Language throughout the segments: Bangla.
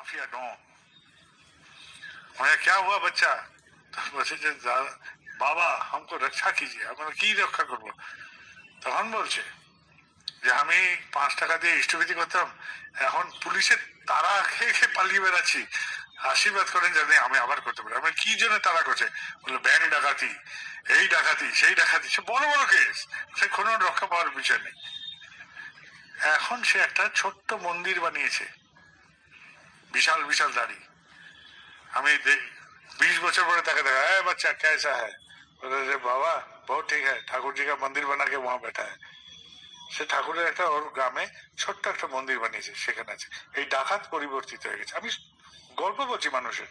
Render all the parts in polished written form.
Mafia don. मैं क्या हुआ बच्चा? तो বলছে যে বাবা हमको रक्षा कीजिए। আমরা কি রক্ষা করব? তখন বলছে যে আমি 5 টাকা দিয়ে ইষ্টবিধি করতাম, এখন পুলিশের তারা খেয়ে খেয়ে পালিয়ে বেড়াচ্ছি, আশীর্বাদ করেন যাতে আমি আবার করতে পারি। আমি কি জন্য তারা করছে? বললো ব্যাংক ডাকাতি, এই ডাকাতি, সেই ডাকাতি, সে বড় বড় কেস, সে কোনো রক্ষা পাওয়ার বিষয় নেই। এখন সে একটা ছোট্ট মন্দির বানিয়েছে, বিশাল বিশাল দাড়ি। আমি 20 বছর পরে তাকে দেখা, হ্যাঁ বাচ্চা कैसा है? बोले बाबा बहुत ठीक है, ठाकुर जी का मंदिर बना के वहां बैठा है। সে ঠাকুরের একটা ওর গ্রামে ছোট্ট একটা মন্দির বানিয়েছে, সেখানে আছে। এই ডাকাত পরিবর্তিত হয়ে গেছে। আমি গল্প বলছি মানুষের,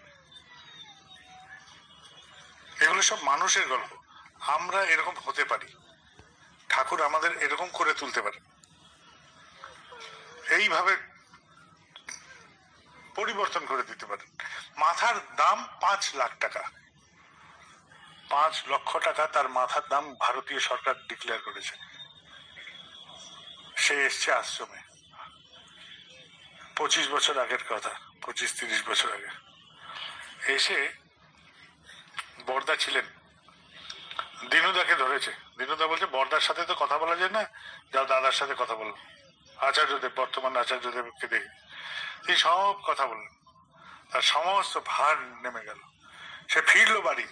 এগুলো সব মানুষের গল্প। আমরা এরকম হতে পারি, ঠাকুর আমাদের এরকম করে তুলতে পারে, এইভাবে পরিবর্তন করে দিতে পারেন। মাথার দাম 5 লাখ টাকা, 5 লক্ষ টাকা তার মাথার দাম ভারতীয় সরকার ডিক্লেয়ার করেছে। সে এসছে আশ্রমে, 25 বছর আগের কথা, 25-30 বছর আগে এসে বর্দা ছিলেন, দিনুদাকে ধরেছে। দিনুদা বলছে বর্দার সাথে তো কথা বলা যায় না, যাও দাদার সাথে কথা বলো। আচার্যদেব, বর্তমান আচার্যদেবকে দেখে তিনি সব কথা বললেন, তার সমস্ত ভার নেমে গেল। সে ফিরলো বাড়ি।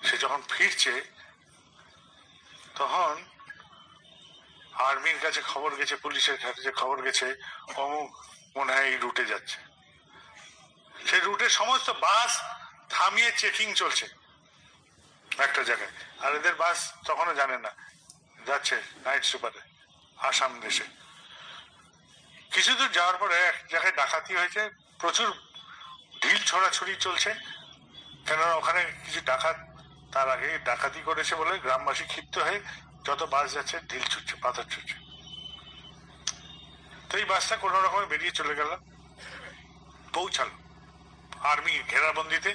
সে যখন ফিরছে তখন আর্মির কাছে খবর গেছে, পুলিশের কাছে খবর গেছে, অমুক মনে হয় এই রুটে যাচ্ছে। সে রুটে সমস্ত বাস থামিয়ে চেকিং চলছে একটা জায়গায়। আর এদের বাস তখনও জানে না যাচ্ছে নাইট সুপারে আসাম দেশে। কিছু দূর যাওয়ার পরে এক জায়গায় ডাকাতি হয়েছে, প্রচুর ঢিল ছোড়াছুড়ি চলছে, কেননা ওখানে কিছু ডাকাত তার আগে ডাকাতি করেছে বলে গ্রামবাসী ক্ষিপ্ত হয়ে যত বাস যাচ্ছে ঢিল ছুটছে, পাথর ছুটছে। তো এই বাসটা কোন রকমে বেরিয়ে চলে গেল, পৌঁছালো আর্মি ঘেরাবন্দিতে।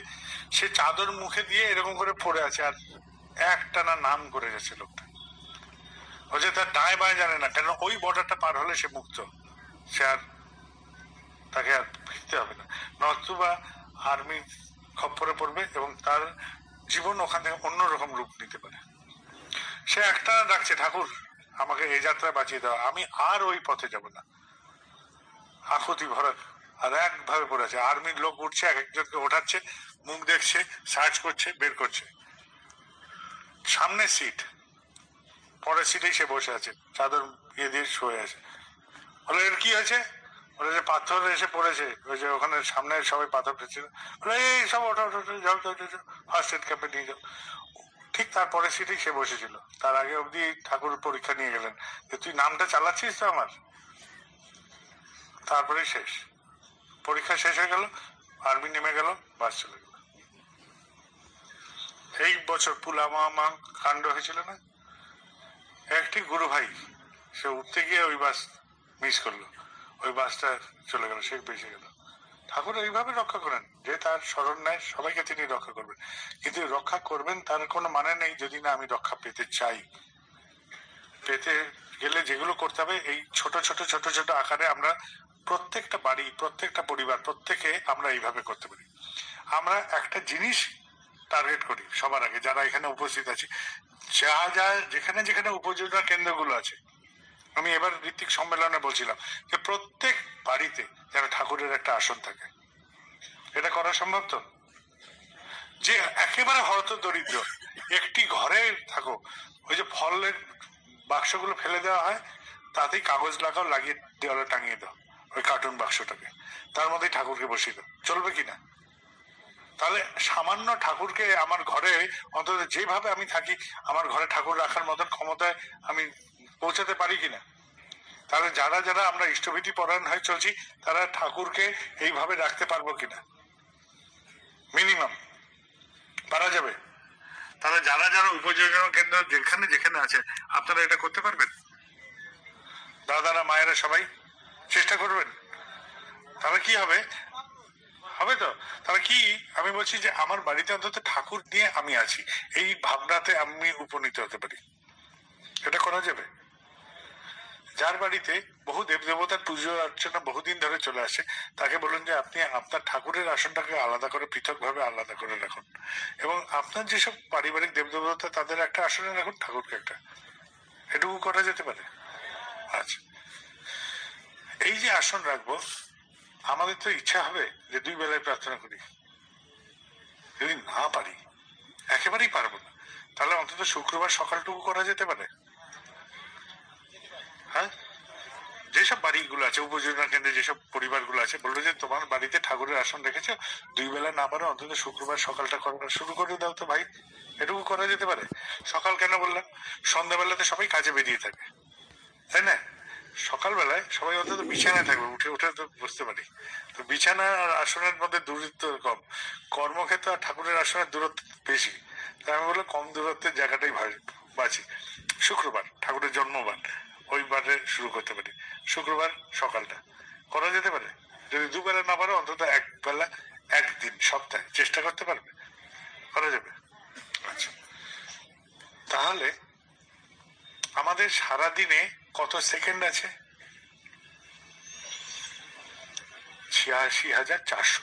সে চাদর মুখে দিয়ে এরকম করে পড়ে আছে, আর একটানা নাম করে গেছে লোকটা। বলছে তার ডায় বায় জানে না, কেন ওই বর্ডারটা পার হলে সে মুক্ত, সে আর তাকে আর ফিরতে হবে না, নতুবা আর্মি খপ্পরে পড়বে এবং তার জীবন ওখান থেকে অন্যরকম রূপ নিতে পারে। সে একটা ডাকছে, ঠাকুর আমাকে এই যাত্রায় বাঁচিয়ে দেওয়া, আমি আর ওই পথে যাব না। আকুতি ভরা আর একভাবে পড়ে আছে। আর্মির লোক উঠছে, এক একজনকে ওঠাচ্ছে, মুখ দেখছে, সার্চ করছে, বের করছে। সামনে সিট, পরের সিটেই সে বসে আছে, চাদর ইয়ে দিয়ে শুয়ে আছে। বলে এর কি হয়েছে? বলে যে পাথর এসে পড়েছে, ওই যে ওখানে সামনে সবাই পাথর ফেলছিল। বলে এই সব ওঠো ওঠো, যাও যাও যাও, ফার্স্ট এড ক্যাম্পে নিয়ে যাও। ঠিক তারপরে সিটেই সে বসেছিল। তার আগে অব্দি ঠাকুর পরীক্ষা নিয়ে গেলেন যে তুই নামটা চালাচ্ছিস তো আমার। তারপরে শেষ, পরীক্ষা শেষ হয়ে গেল, আর্মি নেমে গেল, বাস চলে গেল। এই বছর পুলওয়ামা কাণ্ড হয়েছিল না, একটি গুরু ভাই সে উঠতে গিয়ে ওই বাস মিস করলো, ওই বাসটা চলে গেল, সে বেঁচে গেল। ঠাকুর এইভাবে রক্ষা করেন যে তার স্মরণ নেয় সবাইকে তিনি রক্ষা করবেন, কিন্তু রক্ষা করবেন তার কোনো মানে নেই যদি না আমি রক্ষা পেতে চাই। পেতে গেলে যেগুলো করতে হবে, এই ছোট ছোট ছোট ছোট আকারে আমরা প্রত্যেকটা বাড়ি, প্রত্যেকটা পরিবার, প্রত্যেকে আমরা এইভাবে করতে পারি। আমরা একটা জিনিস টার্গেট করি সবার আগে, যারা এখানে উপস্থিত আছে, যা যা যেখানে যেখানে উপযোজনা কেন্দ্রগুলো আছে, আমি এবার ঋত্বিক সম্মেলনে বলছিলাম যে প্রত্যেক বাড়িতে যেন ঠাকুরের একটা আসন থাকে। এটা করা সম্ভব তো? যে একেবারে হয়তো দরিদ্র একটি ঘরে থাকো, ওই যে ফলের বাক্সগুলো ফেলে দেওয়া হয়, তাতেই কাগজ লাগাও, লাগিয়ে দেওয়ালে টাঙিয়ে দাও ওই কার্টুন বাক্সটাকে, তার মধ্যেই ঠাকুরকে বসিয়ে দাও, চলবে কিনা? তাহলে সামান্য ঠাকুরকে আমার ঘরে, অন্তত যেভাবে আমি থাকি আমার ঘরে ঠাকুর রাখার মতন ক্ষমতায় আমি পৌঁছাতে পারি কিনা? তাহলে যারা যারা আমরা ইষ্টভীতি পরায়ণ হয়ে চলছি তারা ঠাকুরকে এইভাবে রাখতে পারবো কিনা? মিনিমাম পারা যাবে? তাহলে যারা যারা উপযোজনা কেন্দ্র যেখানে যেখানে আছে আপনারা এটা করতে পারবেন? দাদারা, মায়েরা সবাই চেষ্টা করবেন। তাহলে কি হবে? হবে তো? তাহলে কি আমি বলছি যে আমার বাড়িতে অন্তত ঠাকুর নিয়ে আমি আছি, এই ভাবনাতে আমি উপনীত হতে পারি। এটা করা যাবে। যার বাড়িতে বহু দেবদেবতার পুজো অর্চনা বহুদিন ধরে চলে আসে, তাকে বলুন যে আপনি আপনার ঠাকুরের আসনটাকে আলাদা করে পৃথকভাবে আলাদা করে রাখুন, এবং আপনার যেসব পারিবারিক দেবদেবতা তাদের একটা আসনে রাখুন, ঠাকুরকে একটা। এটুকু করা যেতে পারে। আচ্ছা, এই যে আসন রাখবো, আমাদের তো ইচ্ছা হবে যে 2 বেলায় প্রার্থনা করি। যদি না পারি, একেবারেই পারবো না, তাহলে অন্তত শুক্রবার সকালটুকু করা যেতে পারে। হ্যাঁ, যেসব বাড়িগুলো আছে, উপযোজনা কেন্দ্রে যেসব পরিবারগুলো আছে, বললো যে তোমার বাড়িতে ঠাকুরের আসন রেখেছো, 2 বেলা না পারো অন্তত শুক্রবার সকালটা করা শুরু করে দাও তো ভাই। এটুকু করা যেতে পারে। সকাল কেন বললাম? সন্ধ্যাবেলাতে সবাই কাজে বেরিয়ে থাকে, তাই না? সকালবেলায় সবাই অন্তত বিছানায় থাকবে, উঠে উঠে তো বুঝতে পারি। তো বিছানা আর আসনের মধ্যে দূরত্ব কম, কর্মক্ষেত্র আর ঠাকুরের আসনের দূরত্ব বেশি। তাই আমি বললাম কম দূরত্বের জায়গাটাই বাঁচি। শুক্রবার ঠাকুরের জন্মবার, ওই বারে শুরু করতে পারি। শুক্রবার সকালটা করা যেতে পারে। যদি 2 বেলা না পারো অন্তত 1 বেলা, একদিন সপ্তাহে চেষ্টা করতে পারবে, করা যাবে। আচ্ছা, তাহলে আমাদের সারা দিনে কত সেকেন্ড আছে? 86,400।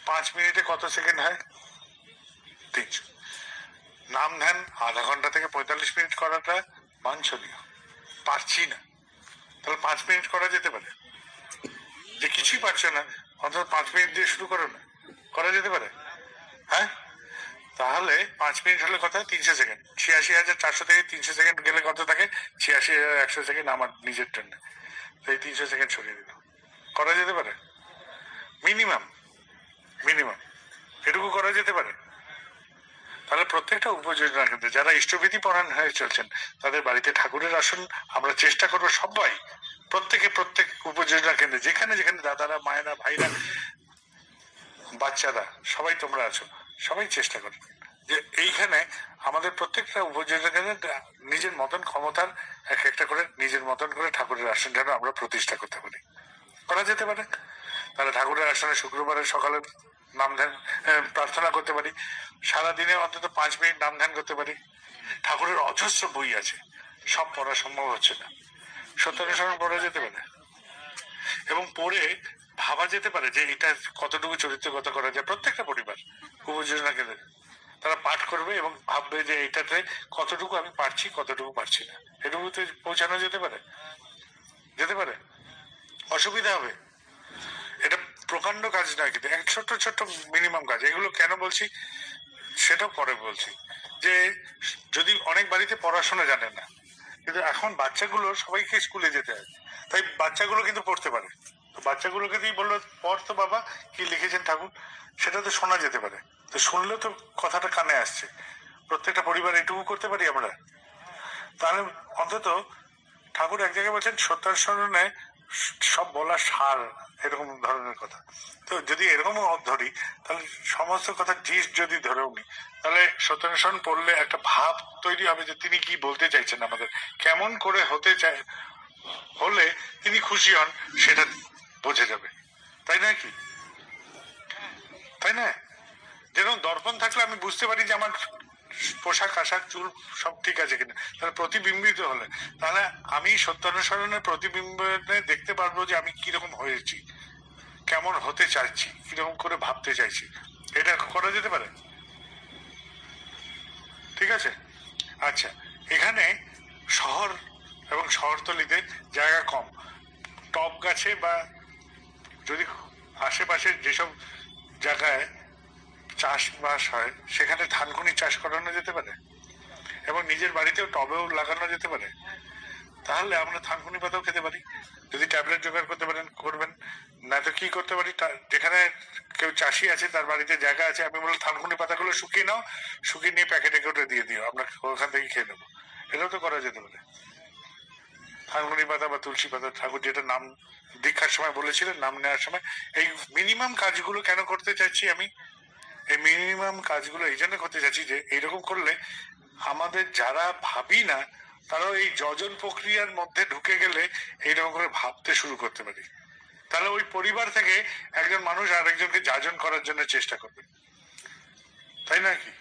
5 মিনিটে কত সেকেন্ড হয়? 300। নাম ধ্যান আধা ঘন্টা থেকে 45 মিনিট করাটা বাঞ্ছনীয়, পারছি না, তাহলে 5 মিনিট করা যেতে পারে। যে কিছুই পারছো না, অন্তত 5 মিনিট দিয়ে শুরু করো না, করা যেতে পারে। হ্যাঁ, তাহলে 5 মিনিট হলে কত হয়? 300 সেকেন্ড। 86,400 থেকে 300 সেকেন্ড গেলে কত থাকে? 86,100 সেকেন্ড আমার নিজের জন্য। এই 300 সেকেন্ড সরিয়ে দিল, করা যেতে পারে। মিনিমাম মিনিমাম এটুকু করা যেতে পারে। তাহলে প্রত্যেকটা উপযোজনা কেন্দ্রে যারা ইষ্টবিধি পরায়ণ হয়ে চলছেন, তাদের বাড়িতে ঠাকুরের আসন আমরা চেষ্টা করবো সবাই, প্রত্যেক উপযোজনা কেন্দ্রে, যেখানে যেখানে দাদারা, মায়েরা, ভাইরা, বাচ্চারা সবাই তোমরা আছো, সবাই চেষ্টা করো যে এইখানে আমাদের প্রত্যেকটা উপযোজনা কেন্দ্রে নিজের মতন ক্ষমতার এক একটা করে নিজের মতন করে ঠাকুরের আসন যেন আমরা প্রতিষ্ঠা করতে পারি, করা যেতে পারে। তাহলে ঠাকুরের আসনে শুক্রবারের সকালে নাম ধ্যান প্রার্থনা করতে পারি, সারাদিনে অন্তত 5 মিনিট নাম ধ্যান করতে পারি। ঠাকুরের অজস্র বই আছে, সব পড়া সম্ভব হচ্ছে না, সত্যানুসরণ পড়া যেতে পারে, এবং পড়ে ভাবা যেতে পারে যে এটা কতটুকু চরিত্রগত করা যায়। প্রত্যেকটা পরিবার উপযোজনা কেন্দ্রে তারা পাঠ করবে এবং ভাববে যে এটাতে কতটুকু আমি পারছি, কতটুকু পারছি না, এটুকুতে পৌঁছানো যেতে পারে। যেতে পারে, অসুবিধা হবে? এটা প্রকাণ্ড কাজ নয়, কিন্তু এক ছোট্ট ছোট্ট মিনিমাম কাজ। এগুলো কেন বলছি সেটাও পরে বলছি, যে যদি অনেক বাড়িতে পড়াশোনা জানে না, কিন্তু এখন বাচ্চাগুলো সবাইকে স্কুলে যেতে হয়, তাই বাচ্চাগুলো কিন্তু পড়তে পারে। তো বাচ্চাগুলোকে দিয়ে বললো পড় তো বাবা, কি লিখেছেন ঠাকুর, সেটা তো শোনা যেতে পারে। তো শুনলে তো কথাটা কানে আসছে। প্রত্যেকটা পরিবার এটুকু করতে পারি আমরা, তাহলে অন্তত ঠাকুর এক জায়গায় বলছেন সত্যানুসরণে সব বলা সার, এরকম ধরনের কথা। তো যদি এরকম ধরি, তাহলে সমস্ত কথা জিস যদি ধরেও নি, তাহলে সত্যানুসরণ পড়লে একটা ভাব তৈরি হবে যে তিনি কি বলতে চাইছেন, আমাদের কেমন করে হতে চায়, হলে তিনি খুশি হন, সেটা বোঝা যাবে। তাই না কি? তাই না? যেরকম দর্পণ থাকলে আমি বুঝতে পারি যে আমার পোশাক আশাক চুল সব ঠিক আছে কিনা, তাহলে প্রতিবিম্বিত হলে, তাহলে আমি সত্যানুসরণের প্রতিবিম্বনে দেখতে পারবো যে আমি কিরকম হয়েছি, কেমন হতে চাইছি, কিরকম করে ভাবতে চাইছি। এটা করা যেতে পারে, ঠিক আছে? আচ্ছা, এখানে শহর এবং শহরতলিতে জায়গা কম, টব গাছে বা যদি আশেপাশে যেসব জায়গায় চাষবাস হয় সেখানে ধানকুনি চাষ করানো যেতে পারে, এবং নিজের বাড়িতেও টবেও লাগানো যেতে পারে। তাহলে আমরা থানকুনি পাতাও খেতে পারি, যদি ট্যাবলেট জোগাড় করতে পারেন করবেন, না তো কি করতে পারি, যেখানে কেউ চাষি আছে তার বাড়িতে জায়গা আছে, আমি বললাম থানকুনি পাতাগুলো শুকিয়ে নাও, শুকিয়ে নিয়ে প্যাকেটে করে দিয়ে দিও, আমরা ওখান থেকে খেয়ে নেবো। এটাও তো করা যেতে পারে। থানকুনি পাতা বা তুলসী পাতা, ঠাকুর যেটা নাম দীক্ষার সময় বলেছিলেন, নাম নেওয়ার সময়, এই মিনিমাম কাজগুলো কেন করতে চাইছি আমি? এই মিনিমাম কাজগুলো এই জন্য করতে চাচ্ছি যে এইরকম করলে আমাদের যারা ভাবি না, তারাও এই যজন প্রক্রিয়ার মধ্যে ঢুকে গেলে এইরকম করে ভাবতে শুরু করতে পারি। তাহলে ওই পরিবার থেকে একজন মানুষ আরেকজনকে যাজন করার জন্য চেষ্টা করবে, তাই না কি?